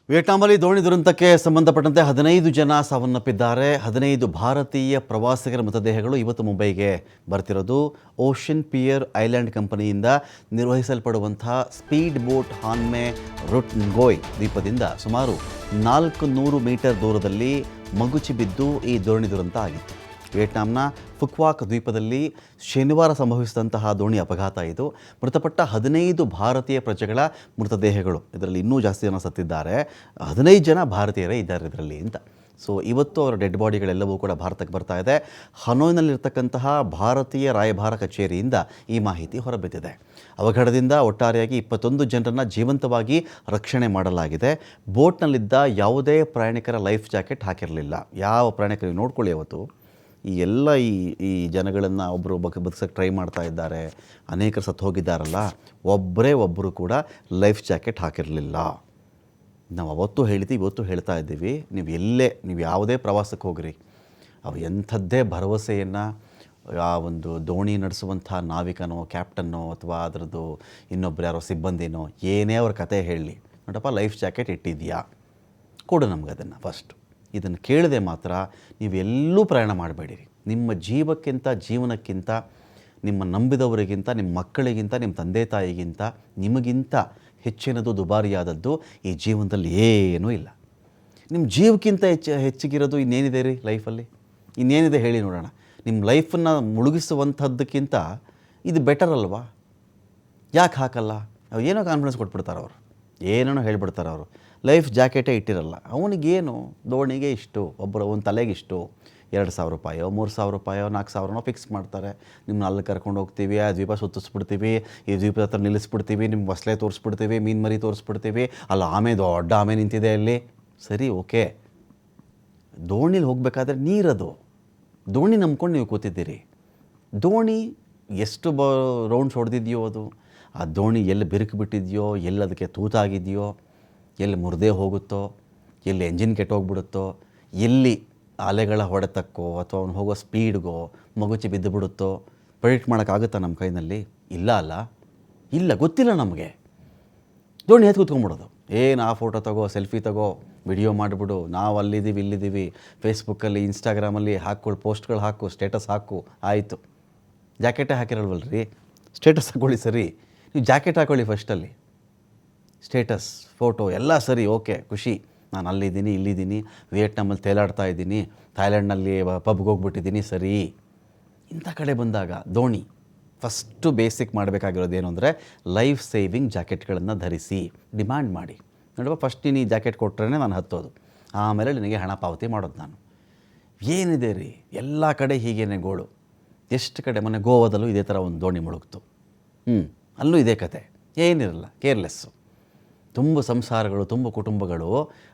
ವಿಯೆಟ್ನಾಂನಲ್ಲಿ ದೋಣಿ ದುರಂತಕ್ಕೆ ಸಂಬಂಧಪಟ್ಟಂತೆ 15 ಜನ ಸಾವನ್ನಪ್ಪಿದ್ದಾರೆ. 15 ಭಾರತೀಯ ಪ್ರವಾಸಿಗರ ಮೃತದೇಹಗಳು ಇವತ್ತು ಮುಂಬೈಗೆ ಬರ್ತಿರೋದು. ಓಷನ್ ಪಿಯರ್ ಐಲ್ಯಾಂಡ್ ಕಂಪನಿಯಿಂದ ನಿರ್ವಹಿಸಲ್ಪಡುವಂತಹ ಸ್ಪೀಡ್ ಬೋಟ್ ಹಾನ್ಮೆ ರುಟ್ ನ್ಗೋಯ್ ದ್ವೀಪದಿಂದ ಸುಮಾರು 400 ಮೀಟರ್ ದೂರದಲ್ಲಿ ಮಗುಚಿ ಬಿದ್ದು ಈ ದೋಣಿ ದುರಂತ ಆಗಿತ್ತು. ವಿಯೆಟ್ನಾಂನ ಫುಕ್ವಾಕ್ ದ್ವೀಪದಲ್ಲಿ ಶನಿವಾರ ಸಂಭವಿಸಿದಂತಹ ದೋಣಿ ಅಪಘಾತ ಇದು. ಮೃತಪಟ್ಟ 15 ಭಾರತೀಯ ಪ್ರಜೆಗಳ ಮೃತದೇಹಗಳು, ಇದರಲ್ಲಿ ಇನ್ನೂ ಜಾಸ್ತಿ ಜನ ಸತ್ತಿದ್ದಾರೆ. 15 ಜನ ಭಾರತೀಯರೇ ಇದ್ದಾರೆ ಇದರಲ್ಲಿ ಅಂತ. ಸೊ ಇವತ್ತು ಅವರ ಡೆಡ್ ಬಾಡಿಗಳೆಲ್ಲವೂ ಕೂಡ ಭಾರತಕ್ಕೆ ಬರ್ತಾ ಇದೆ. ಹನೋಯ್ನಲ್ಲಿರ್ತಕ್ಕಂತಹ ಭಾರತೀಯ ರಾಯಭಾರ ಕಚೇರಿಯಿಂದ ಈ ಮಾಹಿತಿ ಹೊರಬಿದ್ದಿದೆ. ಅವಘಡದಿಂದ ಒಟ್ಟಾರೆಯಾಗಿ 21 ಜನರನ್ನು ಜೀವಂತವಾಗಿ ರಕ್ಷಣೆ ಮಾಡಲಾಗಿದೆ. ಬೋಟ್ನಲ್ಲಿದ್ದ ಯಾವುದೇ ಪ್ರಯಾಣಿಕರ ಲೈಫ್ ಜಾಕೆಟ್ ಹಾಕಿರಲಿಲ್ಲ. ಯಾವ ಪ್ರಯಾಣಿಕರಿಗೆ ನೋಡ್ಕೊಳ್ಳಿ, ಅವತ್ತು ಈ ಎಲ್ಲ ಈ ಜನಗಳನ್ನು ಒಬ್ಬರು ಬದುಕಕ್ಕೆ ಟ್ರೈ ಮಾಡ್ತಾ ಇದ್ದಾರೆ, ಅನೇಕರು ಸತ್ತು ಹೋಗಿದ್ದಾರಲ್ಲ, ಒಬ್ಬರು ಕೂಡ ಲೈಫ್ ಜಾಕೆಟ್ ಹಾಕಿರಲಿಲ್ಲ. ನಾವು ಅವತ್ತು ಹೇಳಿದ್ದೀವಿ, ಇವತ್ತು ಹೇಳ್ತಾ ಇದ್ದೀವಿ, ನೀವು ಯಾವುದೇ ಪ್ರವಾಸಕ್ಕೆ ಹೋಗ್ರಿ, ಅವು ಎಂಥದ್ದೇ ಭರವಸೆಯನ್ನು ಆ ಒಂದು ದೋಣಿ ನಡೆಸುವಂಥ ನಾವಿಕನೋ ಕ್ಯಾಪ್ಟನ್ನೋ ಅಥವಾ ಅದರದ್ದು ಇನ್ನೊಬ್ಬರು ಯಾರೋ ಸಿಬ್ಬಂದಿನೋ ಏನೇ ಅವ್ರ ಕತೆ ಹೇಳಲಿ, ನೋಡಪ್ಪ ಲೈಫ್ ಜಾಕೆಟ್ ಇಟ್ಟಿದೆಯಾ, ಕೊಡು ನಮ್ಗೆ ಅದನ್ನು ಫಸ್ಟು. ಇದನ್ನು ಕೇಳದೆ ಮಾತ್ರ ನೀವೆಲ್ಲೂ ಪ್ರಯಾಣ ಮಾಡಬೇಡಿರಿ. ನಿಮ್ಮ ಜೀವಕ್ಕಿಂತ ಜೀವನಕ್ಕಿಂತ, ನಿಮ್ಮ ನಂಬಿದವರಿಗಿಂತ, ನಿಮ್ಮ ಮಕ್ಕಳಿಗಿಂತ, ನಿಮ್ಮ ತಂದೆ ತಾಯಿಗಿಂತ, ನಿಮಗಿಂತ ಹೆಚ್ಚಿನದು ದುಬಾರಿಯಾದದ್ದು ಈ ಜೀವನದಲ್ಲಿ ಏನೂ ಇಲ್ಲ. ನಿಮ್ಮ ಜೀವಕ್ಕಿಂತ ಹೆಚ್ಚಿಗಿರೋದು ಇನ್ನೇನಿದೆ ರೀ ಲೈಫಲ್ಲಿ? ಇನ್ನೇನಿದೆ ಹೇಳಿ ನೋಡೋಣ. ನಿಮ್ಮ ಲೈಫನ್ನು ಮುಳುಗಿಸುವಂಥದ್ದಕ್ಕಿಂತ ಇದು ಬೆಟರ್ ಅಲ್ವಾ? ಯಾಕೆ ಹಾಕಲ್ಲ? ಏನೋ ಕಾನ್ಫಿಡೆನ್ಸ್ ಕೊಟ್ಬಿಡ್ತಾರೆ ಅವರು, ಏನೇನೋ ಹೇಳ್ಬಿಡ್ತಾರೆ ಅವರು. ಲೈಫ್ ಜಾಕೆಟೇ ಇಟ್ಟಿರಲ್ಲ. ಅವನಿಗೇನು, ದೋಣಿಗೆ ಇಷ್ಟು, ಒಂದು ತಲೆಗೆ ಇಷ್ಟು, 2,000 ರೂಪಾಯೋ 3,000 ರೂಪಾಯೋ 4,000ನೋ ಫಿಕ್ಸ್ ಮಾಡ್ತಾರೆ. ನಿಮ್ಮನ್ನ ಅಲ್ಲಿ ಕರ್ಕೊಂಡು ಹೋಗ್ತೀವಿ, ಆ ದ್ವೀಪ ಸುತ್ತಿಸ್ಬಿಡ್ತೀವಿ, ಈ ದ್ವೀಪದ ಹತ್ರ ನಿಲ್ಲಿಸ್ಬಿಡ್ತೀವಿ, ನಿಮ್ಮ ಹೊಸಲೆ ತೋರಿಸ್ಬಿಡ್ತೀವಿ, ಮೀನು ಮರಿ ತೋರಿಸ್ಬಿಡ್ತೀವಿ, ಅಲ್ಲಿ ದೊಡ್ಡ ಆಮೆ ನಿಂತಿದೆ ಅಲ್ಲಿ. ಸರಿ, ಓಕೆ. ದೋಣಿಲಿ ಹೋಗಬೇಕಾದ್ರೆ ನೀರದು, ದೋಣಿ ನಂಬ್ಕೊಂಡು ನೀವು ಕೂತಿದ್ದೀರಿ. ದೋಣಿ ಎಷ್ಟು ರೌಂಡ್ಸ್ ಹೊಡೆದಿದೆಯೋ ಅದು, ಆ ದೋಣಿ ಎಲ್ಲಿ ಬಿರುಕು ಬಿಟ್ಟಿದೆಯೋ, ಎಲ್ಲಿ ಅದಕ್ಕೆ ತೂತಾಗಿದೆಯೋ, ಎಲ್ಲಿ ಮುರಿದೇ ಹೋಗುತ್ತೋ, ಎಲ್ಲಿ ಎಂಜಿನ್ ಕೆಟ್ಟೋಗ್ಬಿಡುತ್ತೋ, ಎಲ್ಲಿ ಅಲೆಗಳ ಹೊಡೆತಕ್ಕೋ ಅಥವಾ ಅವ್ನು ಹೋಗೋ ಸ್ಪೀಡ್ಗೋ ಮಗುಚಿ ಬಿದ್ದು ಬಿಡುತ್ತೋ ಪ್ರೆಡಿಕ್ಟ್ ಮಾಡೋಕ್ಕಾಗುತ್ತಾ ನಮ್ಮ ಕೈನಲ್ಲಿ? ಇಲ್ಲ, ಗೊತ್ತಿಲ್ಲ ನಮಗೆ. ದೋಣಿ ಎತ್ತು ಕೂತ್ಕೊಂಡ್ಬಿಡೋದು, ಏನು ಆ ಫೋಟೋ ತಗೋ, ಸೆಲ್ಫಿ ತಗೋ, ವಿಡಿಯೋ ಮಾಡಿಬಿಡು, ನಾವು ಅಲ್ಲಿದ್ದೀವಿ ಇಲ್ಲಿದ್ದೀವಿ, ಫೇಸ್ಬುಕ್ಕಲ್ಲಿ ಇನ್ಸ್ಟಾಗ್ರಾಮಲ್ಲಿ ಹಾಕ್ಕೊಳ್ಳಿ, ಪೋಸ್ಟ್ಗಳು ಹಾಕು, ಸ್ಟೇಟಸ್ ಹಾಕು, ಆಯಿತು. ಜಾಕೆಟೇ ಹಾಕಿರಲ್ವಲ್ರಿ, ಸ್ಟೇಟಸ್ ಹಾಕ್ಕೊಳ್ಳಿ. ಸರಿ, ನೀವು ಜಾಕೆಟ್ ಹಾಕ್ಕೊಳ್ಳಿ ಫಸ್ಟಲ್ಲಿ, ಸ್ಟೇಟಸ್ ಫೋಟೋ ಎಲ್ಲ ಸರಿ, ಓಕೆ, ಖುಷಿ, ನಾನು ಅಲ್ಲಿದ್ದೀನಿ ಇಲ್ಲಿದ್ದೀನಿ, ವಿಯೆಟ್ನಾಮಲ್ಲಿ ತೇಲಾಡ್ತಾ ಇದ್ದೀನಿ, ಥೈಲ್ಯಾಂಡ್ನಲ್ಲಿ ಪಬ್ಗೆ ಹೋಗ್ಬಿಟ್ಟಿದ್ದೀನಿ, ಸರಿ. ಇಂಥ ಕಡೆ ಬಂದಾಗ ದೋಣಿ ಫಸ್ಟು ಬೇಸಿಕ್ ಮಾಡಬೇಕಾಗಿರೋದು ಏನು ಅಂದರೆ ಲೈಫ್ ಸೇವಿಂಗ್ ಜಾಕೆಟ್ಗಳನ್ನು ಧರಿಸಿ, ಡಿಮ್ಯಾಂಡ್ ಮಾಡಿ. ನೋಡುವ, ಫಸ್ಟ್ ನೀನು ಈ ಜಾಕೆಟ್ ಕೊಟ್ಟರೆ ನಾನು ಹತ್ತೋದು, ಆಮೇಲೆ ನಿನಗೆ ಹಣ ಪಾವತಿ ಮಾಡೋದು ನಾನು. ಏನಿದೆ ರೀ, ಎಲ್ಲ ಕಡೆ ಹೀಗೇನೆ ಗೋಳು. ಎಷ್ಟು ಕಡೆ, ಮೊನ್ನೆ ಗೋವಾದಲ್ಲೂ ಇದೇ ಥರ ಒಂದು ದೋಣಿ ಮುಳುಗ್ತು. ಅಲ್ಲೂ ಇದೇ ಕತೆ, ಏನಿರಲ್ಲ, ಕೇರ್ಲೆಸ್ಸು. ತುಂಬ ಸಂಸಾರಗಳು, ತುಂಬ ಕುಟುಂಬಗಳು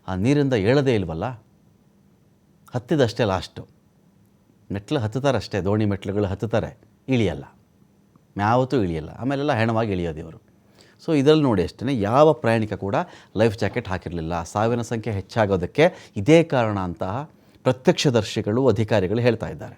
ಆ ನೀರಿಂದ ಏಳದೇ ಇಲ್ವಲ್ಲ, ಹತ್ತಿದಷ್ಟೇ ಲಾಸ್ಟು. ಮೆಟ್ಲು ಹತ್ತುತ್ತಾರಷ್ಟೇ, ದೋಣಿ ಮೆಟ್ಲುಗಳು ಹತ್ತುತ್ತಾರೆ, ಇಳಿಯಲ್ಲ, ಯಾವತ್ತೂ ಇಳಿಯಲ್ಲ, ಆಮೇಲೆಲ್ಲ ಹೆಣವಾಗಿ ಇಳಿಯೋದು ಇವರು. ಸೊ ಇದರಲ್ಲಿ ನೋಡಿ ಅಷ್ಟೇ, ಯಾವ ಪ್ರಯಾಣಿಕ ಕೂಡ ಲೈಫ್ ಜಾಕೆಟ್ ಹಾಕಿರಲಿಲ್ಲ. ಸಾವಿನ ಸಂಖ್ಯೆ ಹೆಚ್ಚಾಗೋದಕ್ಕೆ ಇದೇ ಕಾರಣ ಅಂತ ಪ್ರತ್ಯಕ್ಷದರ್ಶಿಗಳು, ಅಧಿಕಾರಿಗಳು ಹೇಳ್ತಾ ಇದ್ದಾರೆ.